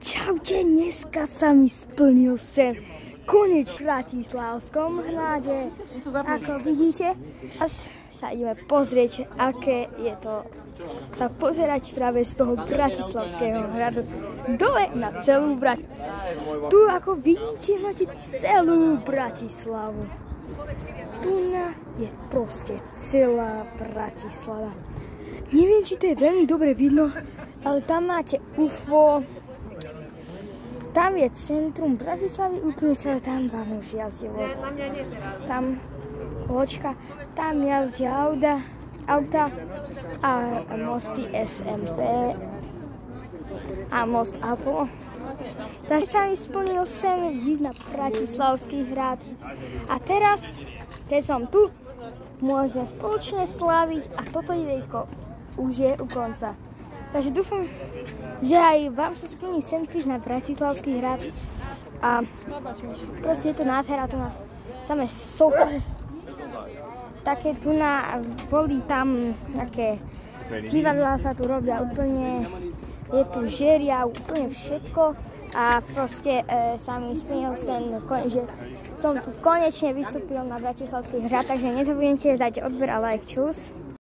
Čaute, dneska sa mi splnil sen. Konečne v Bratislavskom hrade. Ako vidíte, až sa ideme pozrieť, aké je to sa pozerať práve z toho Bratislavského hradu dole na celú Bratislavu. Tu, ako vidíte, máte celú Bratislavu. Tu je proste celá Bratislava. Neviem, či to je veľmi dobre vidno, ale tam máte UFO. Tam je centrum Bratislavy, úplne celé tam vám už jazdilo. Tam loďka, tam jazdia auta a mosty SMP a most Apollo. Takže sa mi splnil sen výjsť na Bratislavský hrad. A teraz, keď som tu, môžeme spoločne slaviť a toto videjko už je u konca. Takže dúfam, že aj vám sa splní sen prísť na Bratislavský hrad. A proste je to nádhera, tu na samé sochy. Také tu boli tam nejaké divadlá sa tu robia úplne, je tu žeria, úplne všetko. A proste sa mi splnil sen, že som tu konečne vystúpil na Bratislavský hrad, takže nezabudnite dať odber a like, čus.